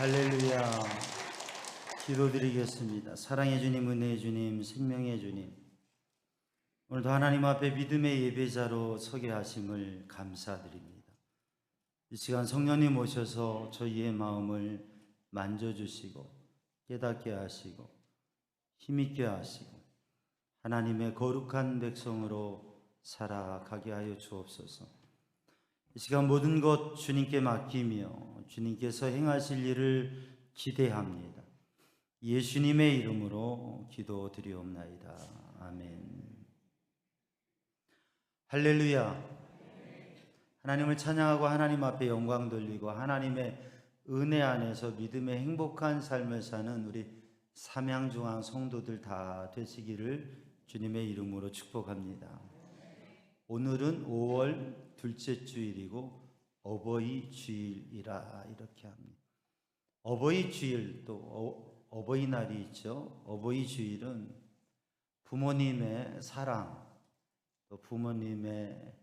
할렐루야. 기도드리겠습니다. 사랑의 주님, 은혜의 주님, 생명의 주님, 오늘도 하나님 앞에 믿음의 예배자로 서게 하심을 감사드립니다. 이 시간 성령님 오셔서 저희의 마음을 만져주시고 깨닫게 하시고 힘있게 하시고 하나님의 거룩한 백성으로 살아가게 하여 주옵소서. 이 시간 모든 것 주님께 맡기며 주님께서 행하실 일을 기대합니다. 예수님의 이름으로 기도드리옵나이다. 아멘. 할렐루야. 하나님을 찬양하고 하나님 앞에 영광 돌리고 하나님의 은혜 안에서 믿음의 행복한 삶을 사는 우리 삼양중앙 성도들 다 되시기를 주님의 이름으로 축복합니다. 오늘은 5월 둘째 주일이고 어버이 주일이라 이렇게 합니다. 어버이 주일, 또 어버이날이 있죠. 어버이 주일은 부모님의 사랑, 또 부모님의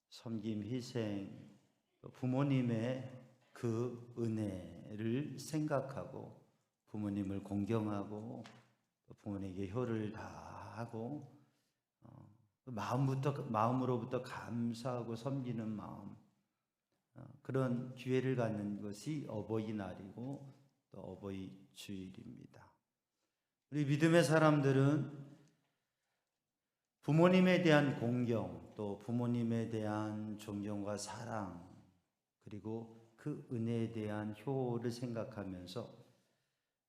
섬김, 희생, 또 부모님의 그 은혜를 생각하고 부모님을 공경하고 또 부모님에게 효를 다하고 마음으로부터 감사하고 섬기는 마음, 그런 기회를 갖는 것이 어버이날이고 또 어버이 주일입니다. 우리 믿음의 사람들은 부모님에 대한 공경, 또 부모님에 대한 존경과 사랑, 그리고 그 은혜에 대한 효를 생각하면서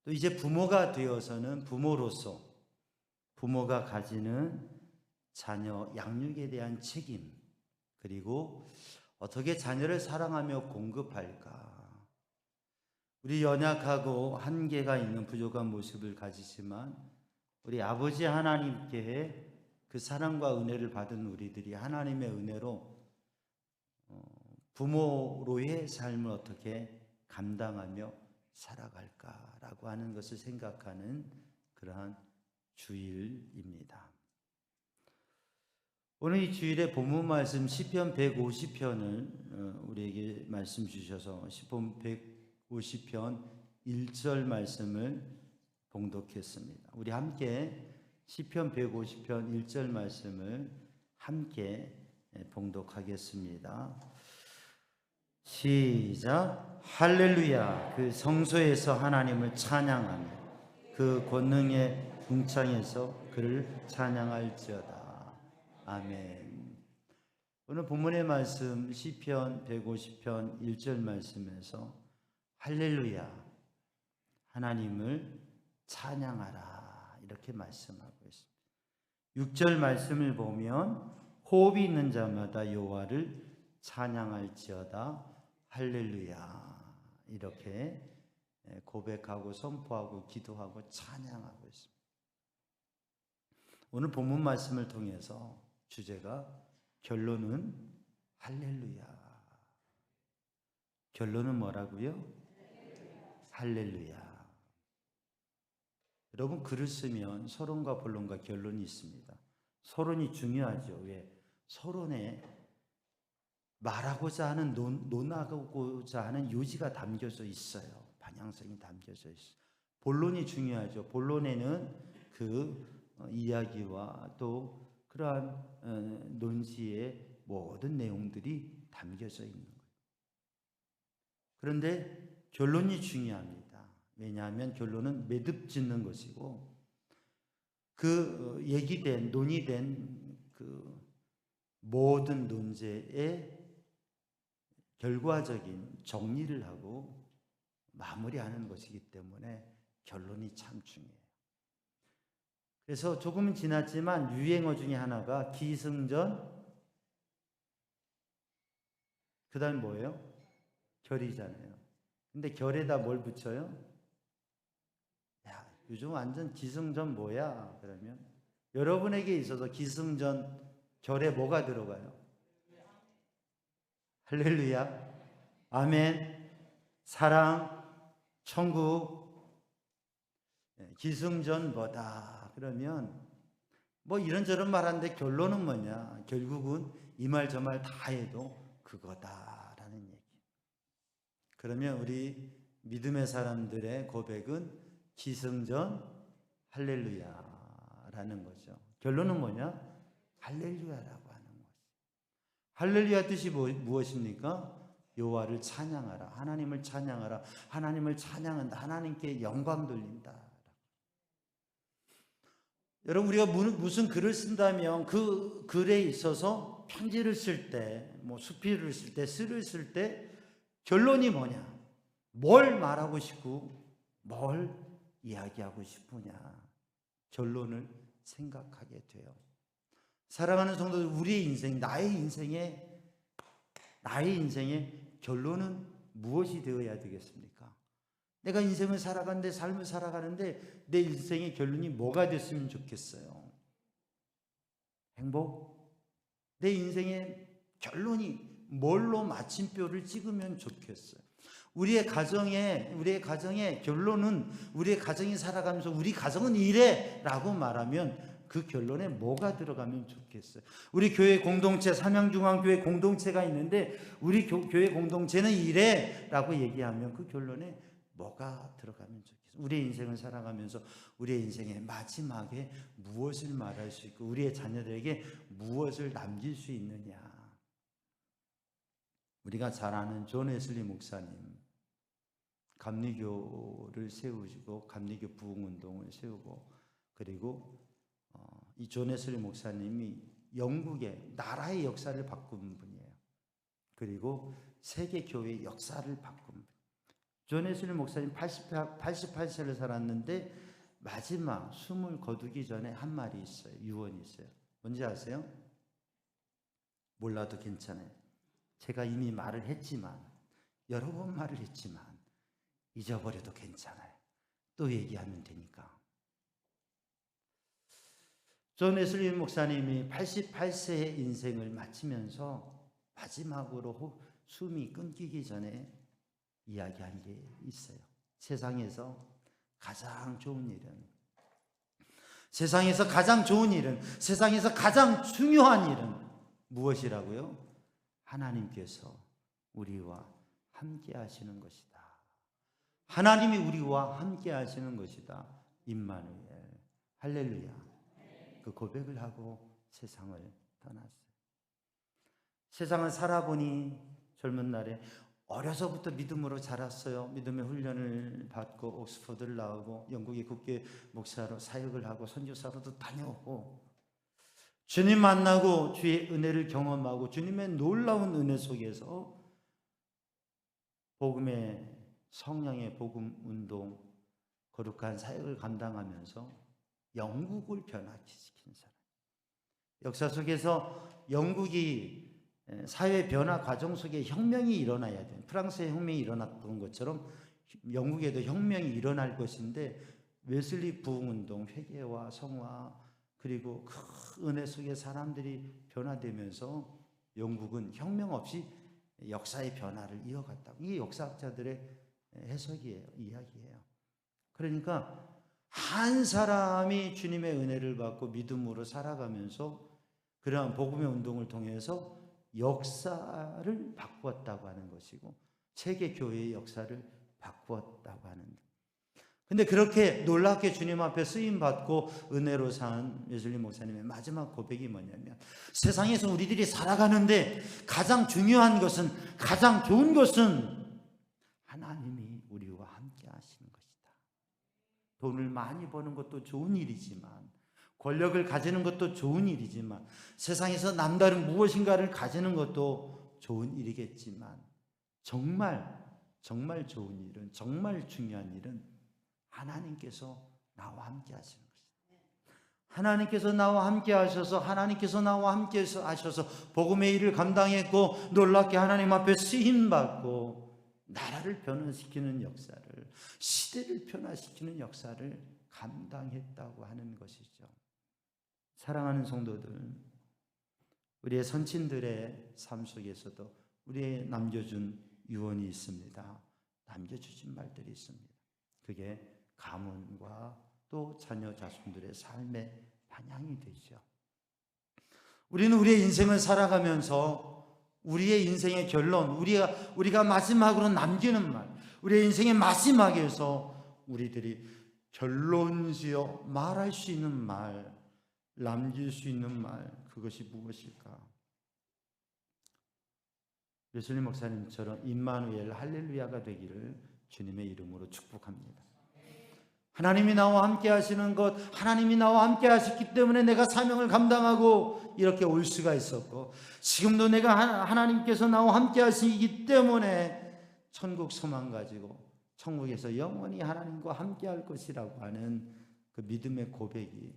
또 이제 부모가 되어서는 부모로서 부모가 가지는 자녀 양육에 대한 책임, 그리고 어떻게 자녀를 사랑하며 공급할까. 우리 연약하고 한계가 있는 부족한 모습을 가지지만 우리 아버지 하나님께 그 사랑과 은혜를 받은 우리들이 하나님의 은혜로 부모로의 삶을 어떻게 감당하며 살아갈까라고 하는 것을 생각하는 그러한 주일입니다. 오늘 이 주일의 본문 말씀 시편 150편을 우리에게 말씀 주셔서 시편 150편 1절 말씀을 봉독했습니다. 우리 함께 시편 150편 1절 말씀을 함께 봉독하겠습니다. 시작. 할렐루야. 그 성소에서 하나님을 찬양하며 그 권능의 궁창에서 그를 찬양할지어다. 아멘. 오늘 본문의 말씀 시편 150편 1절 말씀에서 할렐루야, 하나님을 찬양하라 이렇게 말씀하고 있습니다. 6절 말씀을 보면 호흡이 있는 자마다 여호와를 찬양할지어다. 할렐루야 이렇게 고백하고 선포하고 기도하고 찬양하고 있습니다. 오늘 본문 말씀을 통해서 주제가 결론은 할렐루야. 결론은 뭐라고요? 할렐루야. 여러분, 글을 쓰면 서론과 본론과 결론이 있습니다. 서론이 중요하죠. 왜? 서론에 말하고자 하는 논하고자 하는 요지가 담겨져 있어요. 방향성이 담겨져 있어요. 본론이 중요하죠. 본론에는 그 이야기와 또 그러한 논지의 모든 내용들이 담겨져 있는 거예요. 그런데 결론이 중요합니다. 왜냐하면 결론은 매듭 짓는 것이고 그 얘기된 논의된 그 모든 논제의 결과적인 정리를 하고 마무리하는 것이기 때문에 결론이 참 중요해요. 그래서 조금은 지났지만 유행어 중에 하나가 기승전, 그 다음에 뭐예요? 결이잖아요. 근데 결에다 뭘 붙여요? 야, 요즘 완전 기승전 뭐야? 그러면 여러분에게 있어서 기승전 결에 뭐가 들어가요? 할렐루야, 아멘, 사랑, 천국, 기승전 뭐다 그러면 뭐 이런저런 말하는데 결론은 뭐냐? 결국은 이 말 저 말 다 해도 그거다라는 얘기. 그러면 우리 믿음의 사람들의 고백은 기승전 할렐루야라는 거죠. 결론은 뭐냐? 할렐루야라고 하는 거죠. 할렐루야 뜻이 무엇입니까? 여호와를 찬양하라. 하나님을 찬양하라. 하나님을 찬양한다. 하나님께 영광 돌린다. 여러분, 우리가 무슨 글을 쓴다면 그 글에 있어서 편지를 쓸 때, 뭐 수필을 쓸 때,诗를 쓸 때 결론이 뭐냐? 뭘 말하고 싶고 뭘 이야기하고 싶으냐? 결론을 생각하게 돼요. 사랑하는 성도들, 우리의 인생, 나의 인생의 결론은 무엇이 되어야 되겠습니까? 내가 인생을 살아가는데, 삶을 살아가는데 내 인생의 결론이 뭐가 됐으면 좋겠어요? 행복? 내 인생의 결론이 뭘로 마침표를 찍으면 좋겠어요? 우리의 가정의 결론은, 우리의 가정이 살아가면서 우리 가정은 이래 라고 말하면 그 결론에 뭐가 들어가면 좋겠어요? 우리 교회 공동체, 삼양중앙교회 공동체가 있는데 우리 교회 공동체는 이래 라고 얘기하면 그 결론에 뭐가 들어가면 좋겠어요? 우리의 인생을 살아가면서 우리의 인생의 마지막에 무엇을 말할 수 있고 우리의 자녀들에게 무엇을 남길 수 있느냐? 우리가 잘 아는 존 웨슬리 목사님, 감리교를 세우시고 감리교 부흥운동을 세우고, 그리고 이 존 웨슬리 목사님이 영국의 나라의 역사를 바꾼 분이에요. 그리고 세계 교회의 역사를 바꾼 분. 존 웨슬리 목사님 88세를 살았는데 마지막 숨을 거두기 전에 한 말이 있어요. 유언이 있어요. 뭔지 아세요? 몰라도 괜찮아요. 제가 이미 말을 했지만, 여러 번 말을 했지만 잊어버려도 괜찮아요. 또 얘기하면 되니까. 존 웨슬리 목사님이 88세의 인생을 마치면서 마지막으로 숨이 끊기기 전에 이야기한 게 있어요. 세상에서 가장 좋은 일은, 세상에서 가장 좋은 일은, 세상에서 가장 중요한 일은 무엇이라고요? 하나님께서 우리와 함께 하시는 것이다. 하나님이 우리와 함께 하시는 것이다. 임마누엘. 할렐루야. 그 고백을 하고 세상을 떠났어요. 세상을 살아보니 젊은 날에 어려서부터 믿음으로 자랐어요. 믿음의 훈련을 받고 옥스퍼드를 나오고 영국의 국교 목사로 사역을 하고 선교사로도 다녀오고, 주님 만나고 주의 은혜를 경험하고 주님의 놀라운 은혜 속에서 복음의 성령의 복음 운동, 거룩한 사역을 감당하면서 영국을 변화시킨 사람. 역사 속에서 영국이 사회 변화 과정 속에 혁명이 일어나야 돼요. 프랑스의 혁명이 일어났던 것처럼 영국에도 혁명이 일어날 것인데, 웨슬리 부흥운동, 회개와 성화, 그리고 그 은혜 속에 사람들이 변화되면서 영국은 혁명 없이 역사의 변화를 이어갔다고. 이게 역사학자들의 해석이에요. 이야기예요. 그러니까 한 사람이 주님의 은혜를 받고 믿음으로 살아가면서 그러한 복음의 운동을 통해서 역사를 바꾸었다고 하는 것이고, 세계 교회의 역사를 바꾸었다고 하는. 근데 그렇게 놀랍게 주님 앞에 쓰임 받고 은혜로 산 웨슬리 목사님의 마지막 고백이 뭐냐면, 세상에서 우리들이 살아가는데 가장 중요한 것은, 가장 좋은 것은 하나님이 우리와 함께 하시는 것이다. 돈을 많이 버는 것도 좋은 일이지만, 권력을 가지는 것도 좋은 일이지만, 세상에서 남다른 무엇인가를 가지는 것도 좋은 일이겠지만, 정말 좋은 일은, 정말 중요한 일은 하나님께서 나와 함께 하시는 것이다. 하나님께서 나와 함께 하셔서, 하나님께서 나와 함께 하셔서 복음의 일을 감당했고, 놀랍게 하나님 앞에 쓰임받고 나라를 변화시키는 역사를, 시대를 변화시키는 역사를 감당했다고 하는 것이죠. 사랑하는 성도들, 우리의 선친들의 삶 속에서도 우리의 남겨준 유언이 있습니다. 남겨주신 말들이 있습니다. 그게 가문과 또 자녀 자손들의 삶의 방향이 되죠. 우리는 우리의 인생을 살아가면서 우리의 인생의 결론, 우리가 마지막으로 남기는 말, 우리의 인생의 마지막에서 우리들이 결론지어 말할 수 있는 말, 남길 수 있는 말, 그것이 무엇일까? 웨슬리 목사님처럼 임마누엘 할렐루야가 되기를 주님의 이름으로 축복합니다. 하나님이 나와 함께 하시는 것, 하나님이 나와 함께 하셨기 때문에 내가 사명을 감당하고 이렇게 올 수가 있었고, 지금도 내가 하나님께서 나와 함께 하시기 때문에 천국 소망 가지고 천국에서 영원히 하나님과 함께 할 것이라고 하는 그 믿음의 고백이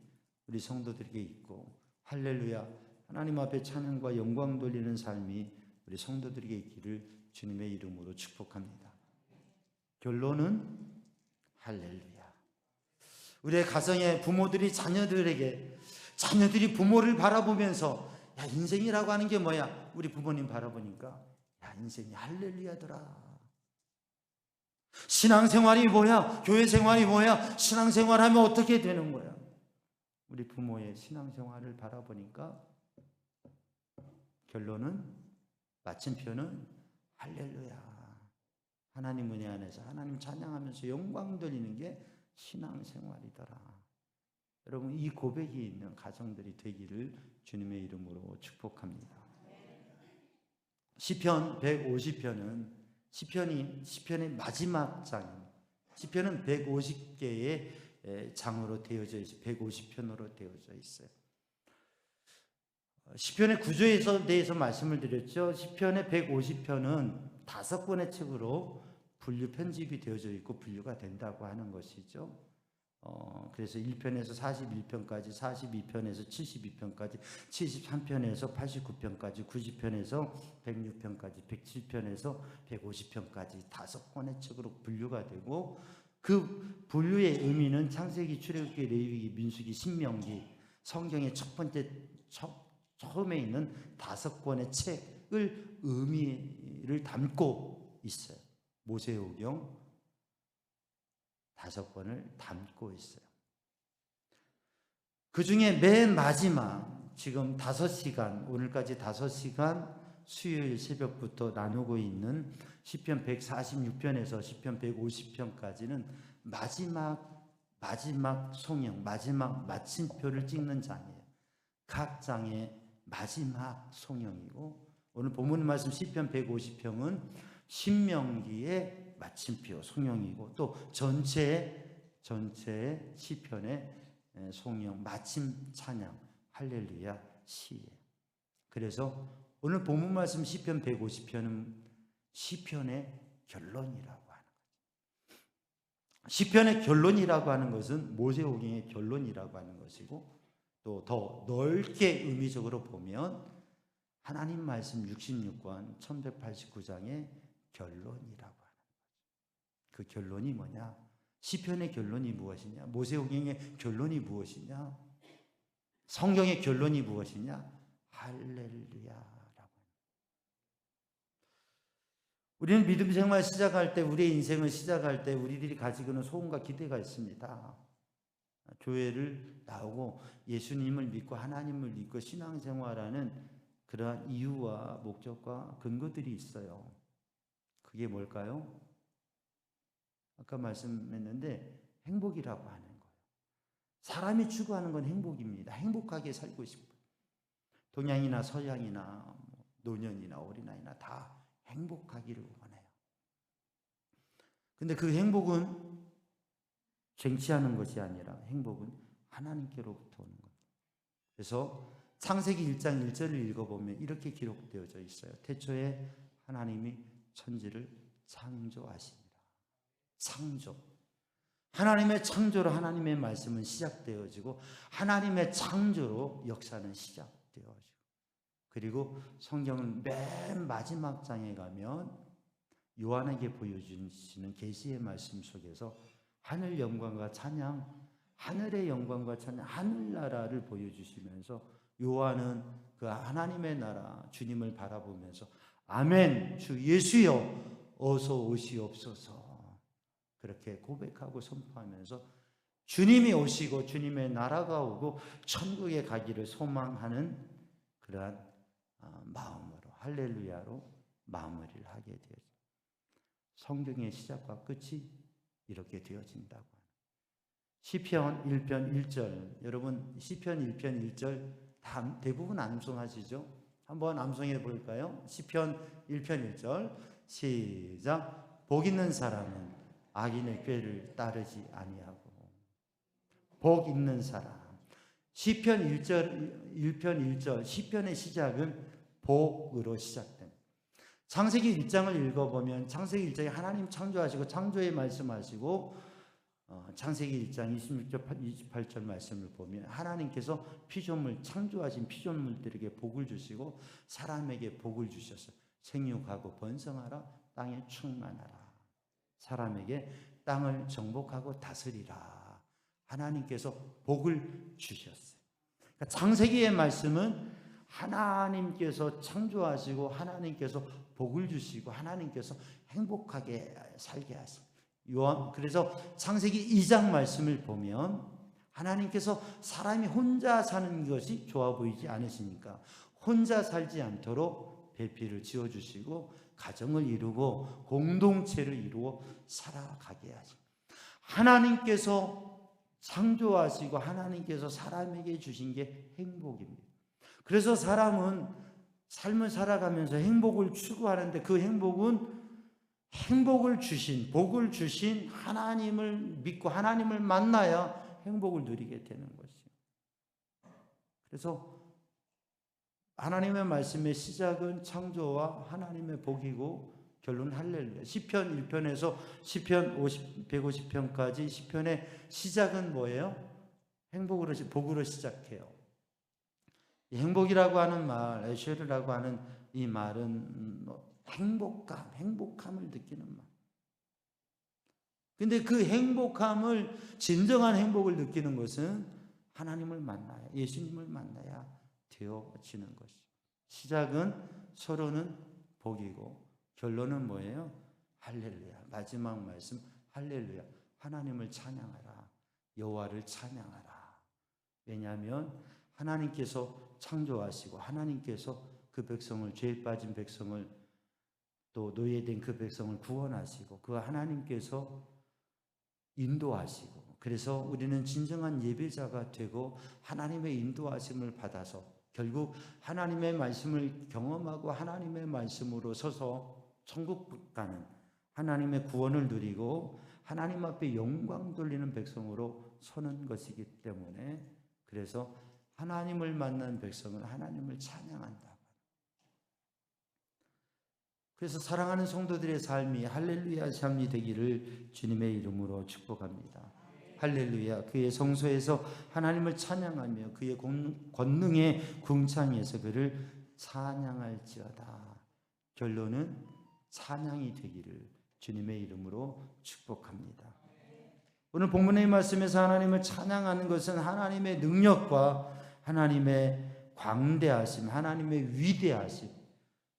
우리 성도들에게 있고, 할렐루야, 하나님 앞에 찬양과 영광 돌리는 삶이 우리 성도들에게 있기를 주님의 이름으로 축복합니다. 결론은 할렐루야. 우리의 가정의 부모들이 자녀들이 부모를 바라보면서, 야, 인생이라고 하는 게 뭐야? 우리 부모님 바라보니까, 야, 인생이 할렐루야더라. 신앙생활이 뭐야? 교회생활이 뭐야? 신앙생활하면 어떻게 되는 거야? 우리 부모의 신앙생활을 바라보니까 결론은, 마침표는 할렐루야. 하나님 은혜 안에서 하나님 찬양하면서 영광 돌리는 게 신앙생활이더라. 여러분, 이 고백이 있는 가정들이 되기를 주님의 이름으로 축복합니다. 시편 150편은 시편의 마지막 장입니다. 시편은 150개의 장으로 되어져 있어요. 150편으로 되어져 있어요. 시편의 구조에 대해서 말씀을 드렸죠. 시편의 150편은 5권의 책으로 분류 편집이 되어져 있고 분류가 된다고 하는 것이죠. 그래서 1편에서 41편까지, 42편에서 72편까지, 73편에서 89편까지, 90편에서 106편까지, 107편에서 150편까지 5권의 책으로 분류가 되고, 그 분류의 의미는 창세기, 출애굽기, 레위기, 민수기, 신명기, 성경의 첫 번째 처음에 있는 5권의 책을 의미를 담고 있어요. 모세오경 5권을 담고 있어요. 그 중에 맨 마지막, 지금 5시간, 오늘까지 5시간 수요일 새벽부터 나누고 있는 시편 146편에서 시편 150편까지는 마지막 송영, 마지막 마침표를 찍는 장이에요. 각 장의 마지막 송영이고, 오늘 본문 말씀 시편 150편은 신명기의 마침표 송영이고, 또 전체 시편의 송영, 마침 찬양, 할렐루야 시예요. 그래서 오늘 본문 말씀 시편 150편은 시편의 결론이라고 하는 거죠. 시편의 결론이라고 하는 것은 모세오경의 결론이라고 하는 것이고, 또 더 넓게 의미적으로 보면 하나님 말씀 66권 1189장의 결론이라고 하는 거죠. 그 결론이 뭐냐? 시편의 결론이 무엇이냐? 모세오경의 결론이 무엇이냐? 성경의 결론이 무엇이냐? 할렐루야라고. 우리는 믿음 생활 시작할 때, 우리의 인생을 시작할 때 우리들이 가지고 있는 소원과 기대가 있습니다. 교회를 나오고 예수님을 믿고 하나님을 믿고 신앙생활하는 그러한 이유와 목적과 근거들이 있어요. 그게 뭘까요? 아까 말씀했는데 행복이라고 하는 거예요. 사람이 추구하는 건 행복입니다. 행복하게 살고 싶어요. 동양이나 서양이나 노년이나 어린아이나 다 행복하기를 원해요. 근데 그 행복은 쟁취하는 것이 아니라 행복은 하나님께로부터 오는 것. 그래서 창세기 1장 1절을 읽어보면 이렇게 기록되어져 있어요. 태초에 하나님이 천지를 창조하시니라. 창조. 하나님의 창조로 하나님의 말씀은 시작되어지고, 하나님의 창조로 역사는 시작되어지고, 그리고 성경은 맨 마지막 장에 가면 요한에게 보여주시는 계시의 말씀 속에서 하늘 영광과 찬양, 하늘의 영광과 찬양, 하늘나라를 보여주시면서 요한은 그 하나님의 나라 주님을 바라보면서 아멘, 주 예수여 어서 오시옵소서, 그렇게 고백하고 선포하면서 주님이 오시고 주님의 나라가 오고 천국에 가기를 소망하는 그러한 마음으로, 할렐루야로 마무리를 하게 되었습니다. 성경의 시작과 끝이 이렇게 되어진다고. 시편 1편 1절, 여러분 시편 1편 1절 대부분 암송하시죠? 한번 암송해 볼까요? 시편 1편 1절 시작. 복 있는 사람은 악인의 꾀를 따르지 아니하고. 복 있는 사람. 시편 1편 1절 시편의 시작은 복으로 시작됩니다. 창세기 1장을 읽어보면 창세기 1장에 하나님 창조하시고 창조의 말씀하시고 창세기 1장 26절 28절 말씀을 보면 하나님께서 피조물 창조하신 피조물들에게 복을 주시고 사람에게 복을 주셔서 생육하고 번성하라 땅에 충만하라. 사람에게 땅을 정복하고 다스리라. 하나님께서 복을 주셨어요. 그러니까 창세기의 말씀은 하나님께서 창조하시고 하나님께서 복을 주시고 하나님께서 행복하게 살게 하십니다. 그래서 창세기 2장 말씀을 보면 하나님께서 사람이 혼자 사는 것이 좋아 보이지 않으시니까 혼자 살지 않도록 배필을 지어주시고 가정을 이루고 공동체를 이루어 살아가게 하십니다. 하나님께서 창조하시고 하나님께서 사람에게 주신 게 행복입니다. 그래서 사람은 삶을 살아가면서 행복을 추구하는데 그 행복은 행복을 주신, 복을 주신 하나님을 믿고 하나님을 만나야 행복을 누리게 되는 것이에요. 그래서 하나님의 말씀의 시작은 창조와 하나님의 복이고 결론 할렐루야. 시편 1편에서 시편 150편까지 시편의 시작은 뭐예요? 행복으로, 복으로 시작해요. 이 행복이라고 하는 말, 에쉐르라고 하는 이 말은 행복함을 느끼는 말. 근데 그 행복함을, 진정한 행복을 느끼는 것은 하나님을 만나야, 예수님을 만나야 되어지는 것이죠. 시작은 서로는 복이고 결론은 뭐예요? 할렐루야. 마지막 말씀 할렐루야. 하나님을 찬양하라. 여호와를 찬양하라. 왜냐하면 하나님께서 창조하시고 하나님께서 그 백성을, 죄에 빠진 백성을, 또 노예된 그 백성을 구원하시고 그 하나님께서 인도하시고, 그래서 우리는 진정한 예배자가 되고 하나님의 인도하심을 받아서 결국 하나님의 말씀을 경험하고 하나님의 말씀으로 서서 천국 가는, 하나님의 구원을 누리고 하나님 앞에 영광 돌리는 백성으로 서는 것이기 때문에, 그래서 하나님을 만난 백성은 하나님을 찬양한다. 그래서 사랑하는 성도들의 삶이 할렐루야 삶이 되기를 주님의 이름으로 축복합니다. 할렐루야. 그의 성소에서 하나님을 찬양하며 그의 권능의 궁창에서 그를 찬양할지어다. 결론은 찬양이 되기를 주님의 이름으로 축복합니다. 오늘 본문의 말씀에서 하나님을 찬양하는 것은 하나님의 능력과 하나님의 광대하심, 하나님의 위대하심,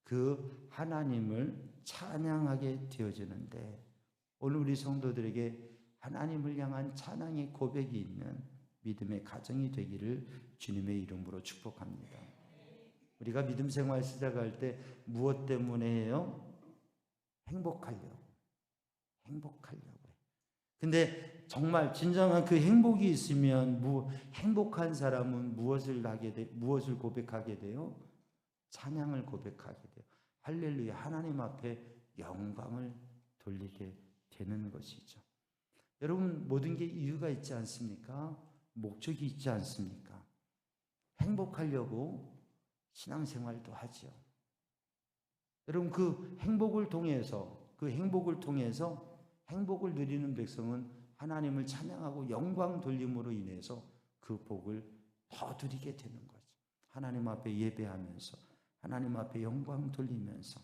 그 하나님을 찬양하게 되어지는데, 오늘 우리 성도들에게 하나님을 향한 찬양의 고백이 있는 믿음의 가정이 되기를 주님의 이름으로 축복합니다. 우리가 믿음 생활 시작할 때 무엇 때문에 해요? 행복하려고. 근데 정말 진정한 그 행복이 있으면 행복한 사람은 무엇을 고백하게 돼요? 찬양을 고백하게 돼요. 할렐루야. 하나님 앞에 영광을 돌리게 되는 것이죠. 여러분, 모든 게 이유가 있지 않습니까? 목적이 있지 않습니까? 행복하려고 신앙생활도 하죠. 여러분, 그 행복을 통해서 행복을 누리는 백성은 하나님을 찬양하고 영광 돌림으로 인해서 그 복을 더 누리게 되는 거죠. 하나님 앞에 예배하면서, 하나님 앞에 영광 돌리면서.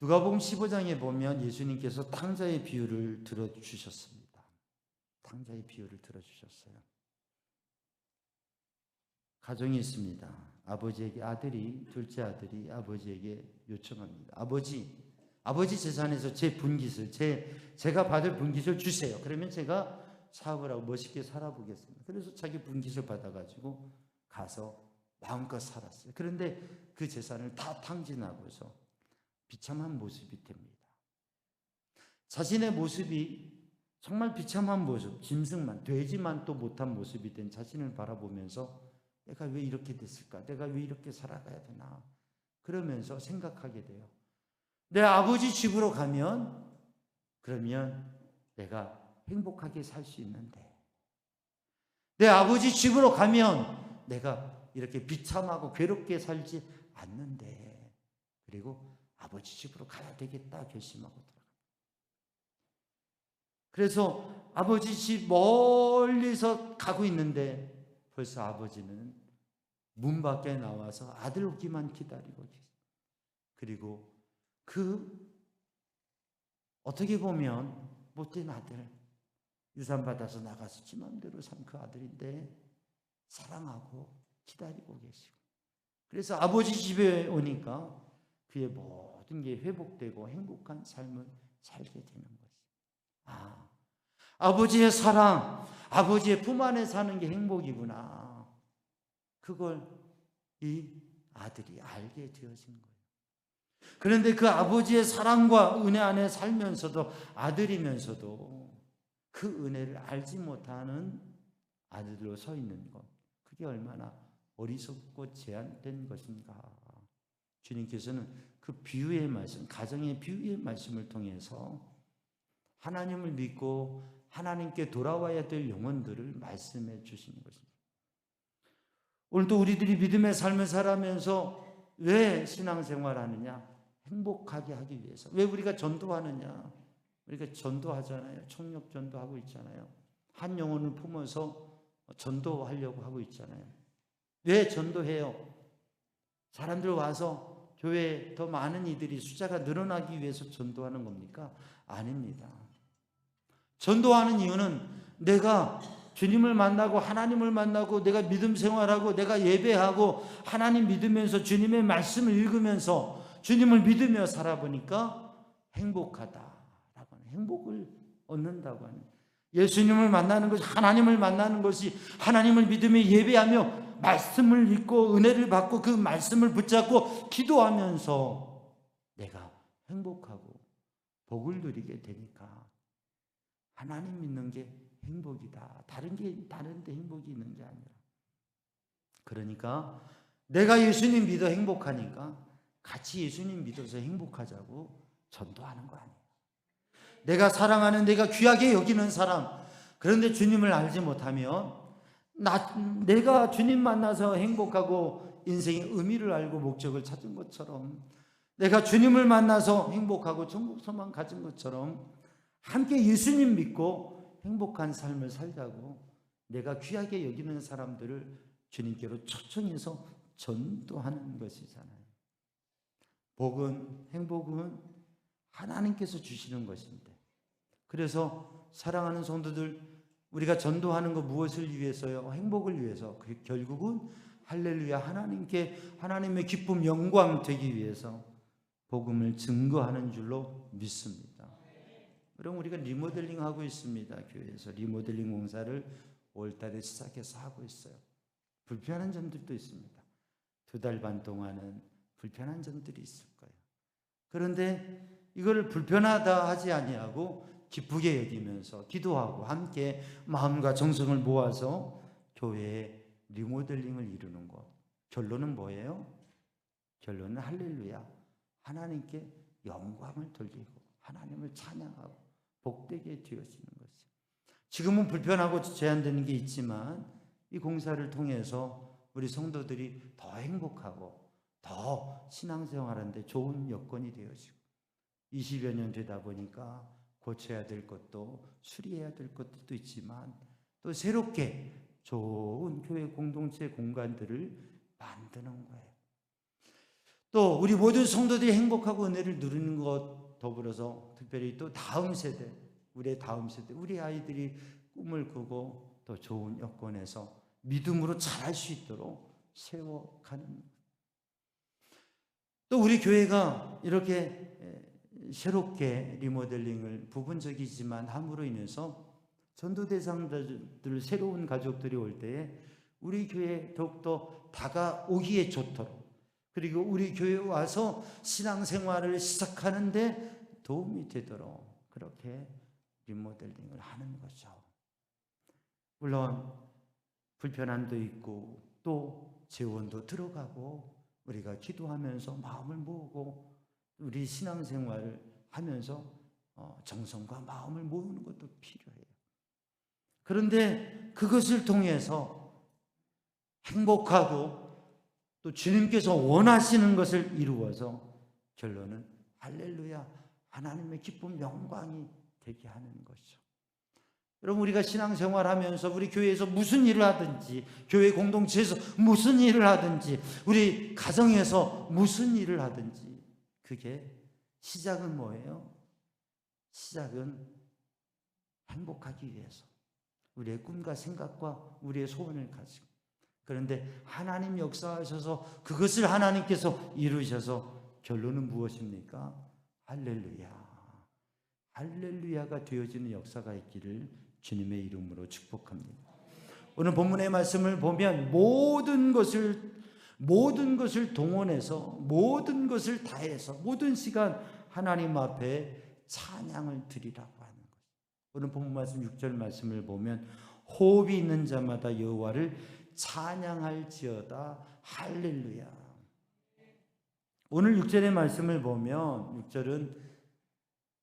누가복음 15장에 보면 예수님께서 탕자의 비유를 들어주셨습니다. 탕자의 비유를 들어주셨어요. 가정이 있습니다. 아버지에게 둘째 아들이 아버지에게 요청합니다. 아버지 재산에서 제 분깃을, 제가 받을 분깃을 주세요. 그러면 제가 사업을 하고 멋있게 살아보겠습니다. 그래서 자기 분깃을 받아가지고 가서 마음껏 살았어요. 그런데 그 재산을 다 탕진하고서 비참한 모습이 됩니다. 자신의 모습이 정말 비참한 모습, 짐승만, 되지만 또 못한 모습이 된 자신을 바라보면서 내가 왜 이렇게 됐을까? 내가 왜 이렇게 살아가야 되나? 그러면서 생각하게 돼요. 내 아버지 집으로 가면 그러면 내가 행복하게 살 수 있는데, 내 아버지 집으로 가면 내가 이렇게 비참하고 괴롭게 살지 않는데, 그리고 아버지 집으로 가야 되겠다 결심하고 들어갑니다. 그래서 아버지 집 멀리서 가고 있는데 벌써 아버지는 문 밖에 나와서 아들 오기만 기다리고 계세요. 그리고 어떻게 보면 못된 아들, 유산 받아서 나가서 지 맘대로 산 그 아들인데 사랑하고 기다리고 계시고, 그래서 아버지 집에 오니까 그의 모든 게 회복되고 행복한 삶을 살게 되는 거죠. 아버지의 사랑, 아버지의 품 안에 사는 게 행복이구나. 그걸 이 아들이 알게 되어진 거예요. 그런데 그 아버지의 사랑과 은혜 안에 살면서도, 아들이면서도 그 은혜를 알지 못하는 아들로 서 있는 것, 그게 얼마나 어리석고 제한된 것인가. 주님께서는 그 비유의 말씀, 가정의 비유의 말씀을 통해서 하나님을 믿고 하나님께 돌아와야 될 영혼들을 말씀해 주시는 것입니다. 오늘도 우리들이 믿음의 삶을 살아가면서 왜 신앙생활 하느냐? 행복하게 하기 위해서. 왜 우리가 전도하느냐? 우리가 전도하잖아요. 총력 전도하고 있잖아요. 한 영혼을 품어서 전도하려고 하고 있잖아요. 왜 전도해요? 사람들 와서 교회에 더 많은 이들이 숫자가 늘어나기 위해서 전도하는 겁니까? 아닙니다. 전도하는 이유는 내가 주님을 만나고 하나님을 만나고 내가 믿음 생활하고 내가 예배하고 하나님 믿으면서 주님의 말씀을 읽으면서 주님을 믿으며 살아보니까 행복하다라고 하는, 행복을 얻는다고 하는, 예수님을 만나는 것이, 하나님을 만나는 것이, 하나님을 믿으며 예배하며 말씀을 읽고 은혜를 받고 그 말씀을 붙잡고 기도하면서 내가 행복하고 복을 누리게 되니까 하나님 믿는 게 행복이다. 다른데 행복이 있는 게 아니라. 그러니까 내가 예수님 믿어 행복하니까 같이 예수님 믿어서 행복하자고 전도하는 거 아니에요. 내가 사랑하는, 내가 귀하게 여기는 사람, 그런데 주님을 알지 못하면 내가 주님 만나서 행복하고 인생의 의미를 알고 목적을 찾은 것처럼, 내가 주님을 만나서 행복하고 천국 소망 가진 것처럼 함께 예수님 믿고 행복한 삶을 살자고 내가 귀하게 여기는 사람들을 주님께로 초청해서 전도하는 것이잖아요. 복은, 행복은 하나님께서 주시는 것인데, 그래서 사랑하는 성도들, 우리가 전도하는 것 무엇을 위해서요? 행복을 위해서. 결국은 할렐루야, 하나님의 기쁨, 영광 되기 위해서 복음을 증거하는 줄로 믿습니다. 그럼 우리가 리모델링 하고 있습니다. 교회에서 리모델링 공사를 5월달에 시작해서 하고 있어요. 불편한 점들도 있습니다. 2달 반 동안은 불편한 점들이 있을 거예요. 그런데 이거를 불편하다 하지 아니하고 기쁘게 여기면서 기도하고 함께 마음과 정성을 모아서 교회의 리모델링을 이루는 것. 결론은 뭐예요? 결론은 할렐루야, 하나님께 영광을 돌리고 하나님을 찬양하고 복되게 되어지는 것이죠. 지금은 불편하고 제한되는 게 있지만 이 공사를 통해서 우리 성도들이 더 행복하고 더 신앙생활하는데 좋은 여건이 되어지고, 20여 년 되다 보니까 고쳐야 될 것도 수리해야 될 것도 있지만 또 새롭게 좋은 교회 공동체 공간들을 만드는 거예요. 또 우리 모든 성도들이 행복하고 은혜를 누리는 것 더불어서 특별히 또 다음 세대, 우리의 다음 세대, 우리 아이들이 꿈을 꾸고 또 좋은 여건에서 믿음으로 자랄 수 있도록 세워가는, 또 우리 교회가 이렇게 새롭게 리모델링을 부분적이지만 함으로 인해서 전도 대상자들, 새로운 가족들이 올 때에 우리 교회에 더욱더 다가오기에 좋도록, 그리고 우리 교회에 와서 신앙생활을 시작하는데 도움이 되도록 그렇게 리모델링을 하는 거죠. 물론 불편함도 있고 또 재원도 들어가고 우리가 기도하면서 마음을 모으고 우리 신앙생활을 하면서 정성과 마음을 모으는 것도 필요해요. 그런데 그것을 통해서 행복하고 또 주님께서 원하시는 것을 이루어서 결론은 할렐루야, 하나님의 기쁨 영광이 되게 하는 것이죠. 여러분, 우리가 신앙생활하면서 우리 교회에서 무슨 일을 하든지, 교회 공동체에서 무슨 일을 하든지, 우리 가정에서 무슨 일을 하든지, 그게 시작은 뭐예요? 시작은 행복하기 위해서 우리의 꿈과 생각과 우리의 소원을 가지고, 그런데 하나님 역사하셔서 그것을 하나님께서 이루셔서 결론은 무엇입니까? 할렐루야, 할렐루야가 되어지는 역사가 있기를 주님의 이름으로 축복합니다. 오늘 본문의 말씀을 보면 모든 것을 동원해서, 모든 것을 다해서, 모든 시간 하나님 앞에 찬양을 드리라고 하는 것. 오늘 본문 말씀 6절 말씀을 보면 호흡이 있는 자마다 여호와를 찬양할지어다 할렐루야. 오늘 6절의 말씀을 보면 6절은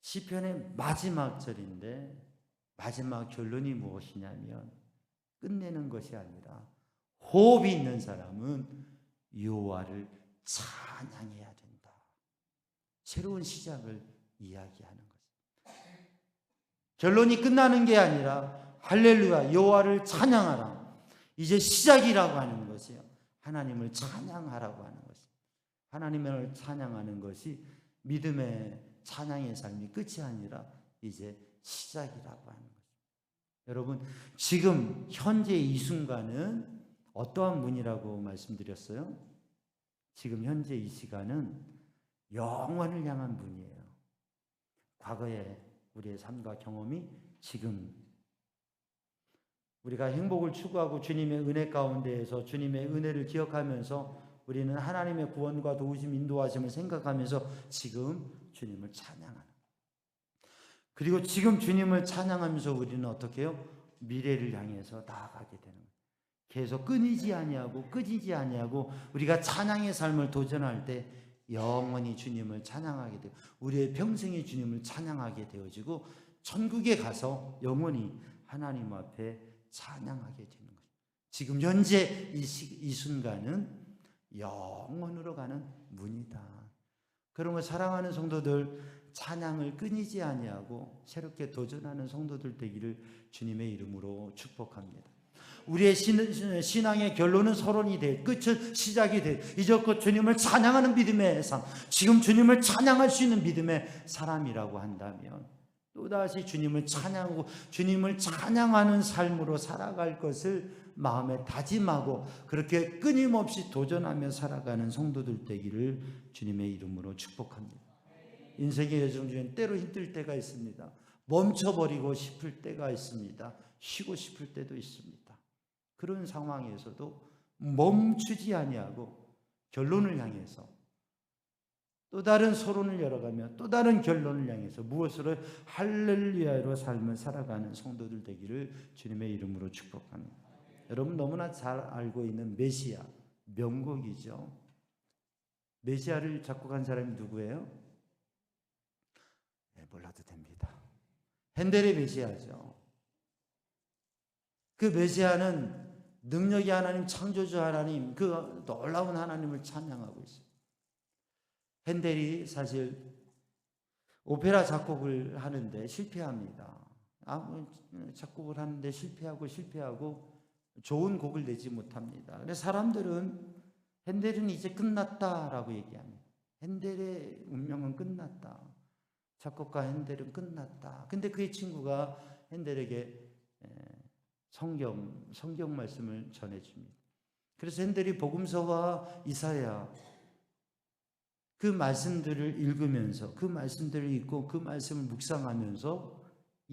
시편의 마지막 절인데 마지막 결론이 무엇이냐면 끝내는 것이 아니라 호흡이 있는 사람은 여호와를 찬양해야 된다. 새로운 시작을 이야기하는 것. 결론이 끝나는 게 아니라 할렐루야, 여호와를 찬양하라. 이제 시작이라고 하는 것이요. 하나님을 찬양하라고 하는 것이. 하나님을 찬양하는 것이 믿음의 찬양의 삶이 끝이 아니라 이제 시작이라고 하는 것입니다. 여러분, 지금 현재 이 순간은 어떠한 문이라고 말씀드렸어요? 지금 현재 이 시간은 영원을 향한 문이에요. 과거의 우리의 삶과 경험이 지금 우리가 행복을 추구하고 주님의 은혜 가운데에서 주님의 은혜를 기억하면서 우리는 하나님의 구원과 도우심, 인도하심을 생각하면서 지금 주님을 찬양하는. 그리고 지금 주님을 찬양하면서 우리는 어떻게 해요? 미래를 향해서 나아가게 되는 거예요. 계속 끊이지 아니하고 우리가 찬양의 삶을 도전할 때 영원히 주님을 찬양하게 되고 우리의 평생이 주님을 찬양하게 되어지고 천국에 가서 영원히 하나님 앞에 찬양하게 되는 거예요. 지금 현재 이 순간은 영원으로 가는 문이다. 그러면 사랑하는 성도들, 찬양을 끊이지 아니하고 새롭게 도전하는 성도들 되기를 주님의 이름으로 축복합니다. 우리의 신앙의 결론은 서론이 돼, 끝은 시작이 돼. 이제껏 주님을 찬양하는 믿음의 삶, 지금 주님을 찬양할 수 있는 믿음의 사람이라고 한다면 또다시 주님을 찬양하고 주님을 찬양하는 삶으로 살아갈 것을 마음에 다짐하고 그렇게 끊임없이 도전하며 살아가는 성도들 되기를 주님의 이름으로 축복합니다. 인생의 여정 중에 때로 힘들 때가 있습니다. 멈춰버리고 싶을 때가 있습니다. 쉬고 싶을 때도 있습니다. 그런 상황에서도 멈추지 아니하고 결론을 향해서 또 다른 서론을 열어가며 또 다른 결론을 향해서 무엇으로 할렐루야로 삶을 살아가는 성도들 되기를 주님의 이름으로 축복합니다. 여러분 너무나 잘 알고 있는 메시아, 명곡이죠. 메시아를 작곡한 사람이 누구예요? 네, 몰라도 됩니다. 핸델의 메시아죠. 그 메시아는 능력이 하나님, 창조주 하나님, 그 놀라운 하나님을 찬양하고 있어요. 핸델이 사실 오페라 작곡을 하는데 실패합니다. 작곡을 하는데 실패하고 좋은 곡을 내지 못합니다. 그래서 사람들은 핸델은 이제 끝났다라고 얘기합니다. 핸델의 운명은 끝났다. 작곡가 핸델은 끝났다. 근데 그의 친구가 핸델에게 성경 말씀을 전해줍니다. 그래서 핸델이 복음서와 이사야 그 말씀들을 읽으면서 그 말씀들을 읽고 그 말씀을 묵상하면서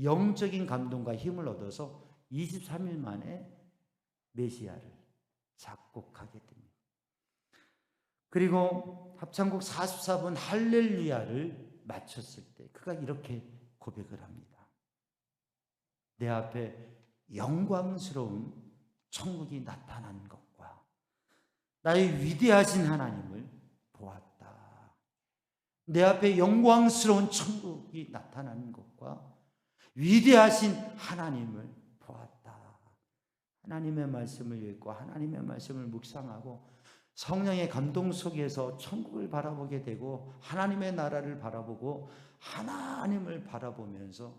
영적인 감동과 힘을 얻어서 23일 만에 메시아를 작곡하게 됩니다. 그리고 합창곡 44번 할렐루야를 마쳤을 때 그가 이렇게 고백을 합니다. 내 앞에 영광스러운 천국이 나타난 것과 나의 위대하신 하나님을 보았다. 내 앞에 영광스러운 천국이 나타난 것과 위대하신 하나님을 보았다. 하나님의 말씀을 읽고 하나님의 말씀을 묵상하고 성령의 감동 속에서 천국을 바라보게 되고 하나님의 나라를 바라보고 하나님을 바라보면서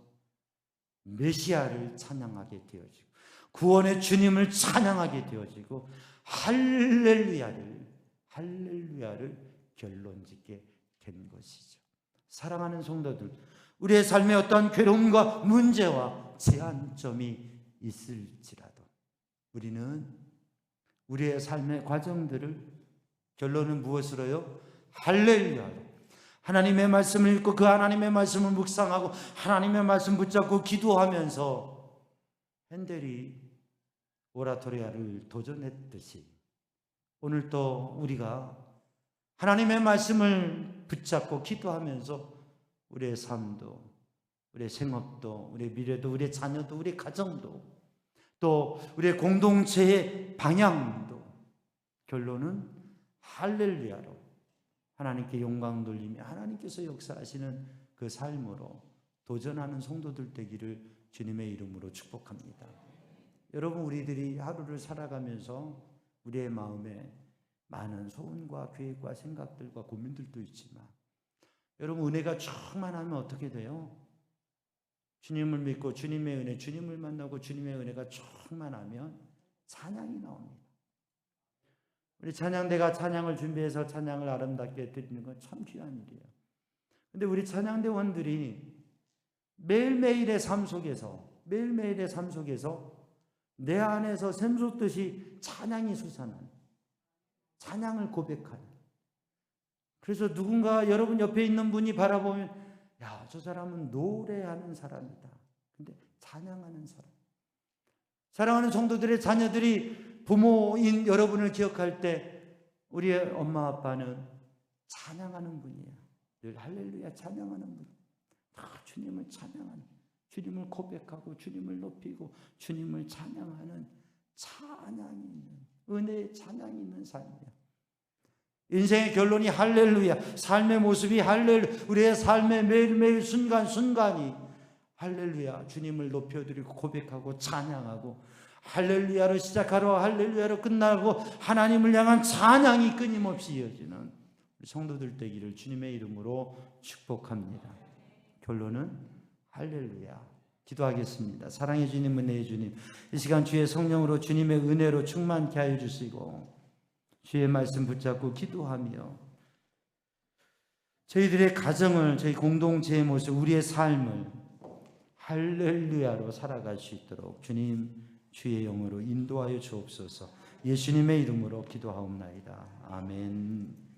메시아를 찬양하게 되어지고 구원의 주님을 찬양하게 되어지고 할렐루야를 결론짓게 된 것이죠. 사랑하는 성도들, 우리의 삶에 어떠한 괴로움과 문제와 제한점이 있을지라도 우리는 우리의 삶의 과정들을 결론은 무엇으로요? 할렐루야로 하나님의 말씀을 읽고 그 하나님의 말씀을 묵상하고 하나님의 말씀 붙잡고 기도하면서 핸델이 오라토리아를 도전했듯이 오늘 또 우리가 하나님의 말씀을 붙잡고 기도하면서 우리의 삶도, 우리의 생업도, 우리의 미래도, 우리의 자녀도, 우리의 가정도, 또 우리의 공동체의 방향도 결론은 할렐루야로 하나님께 영광 돌리며 하나님께서 역사하시는 그 삶으로 도전하는 성도들 되기를 주님의 이름으로 축복합니다. 여러분, 우리들이 하루를 살아가면서 우리의 마음에 많은 소원과 계획과 생각들과 고민들도 있지만 여러분, 은혜가 충만하면 어떻게 돼요? 주님을 믿고 주님의 은혜, 주님을 만나고 주님의 은혜가 충만하면 찬양이 나옵니다. 우리 찬양대가 찬양을 준비해서 찬양을 아름답게 드리는 건 참 귀한 일이에요. 근데 우리 찬양대원들이 매일매일의 삶 속에서 내 안에서 샘솟듯이 찬양이 솟아나는, 찬양을 고백하는, 그래서 누군가 여러분 옆에 있는 분이 바라보면 야, 저 사람은 노래하는 사람이다. 근데 찬양하는 사람. 사랑하는 성도들의 자녀들이 부모인 여러분을 기억할 때 우리의 엄마 아빠는 찬양하는 분이에요. 늘 할렐루야 찬양하는 분. 다 주님을 찬양하는, 주님을 고백하고 주님을 높이고 주님을 찬양하는 찬양이 있는, 은혜의 찬양이 있는 삶이에요. 인생의 결론이 할렐루야, 삶의 모습이 할렐루야, 우리의 삶의 매일매일 순간순간이 할렐루야, 주님을 높여드리고 고백하고 찬양하고 할렐루야로 시작하고 할렐루야로 끝나고 하나님을 향한 찬양이 끊임없이 이어지는 성도들 되기를 주님의 이름으로 축복합니다. 결론은 할렐루야. 기도하겠습니다. 사랑해 주님, 은혜의 주님, 이 시간 주의 성령으로 주님의 은혜로 충만케 하여 주시고 주의 말씀 붙잡고 기도하며 저희들의 가정을, 저희 공동체의 모습, 우리의 삶을 할렐루야로 살아갈 수 있도록 주님 주의 영으로 인도하여 주옵소서. 예수님의 이름으로 기도하옵나이다. 아멘.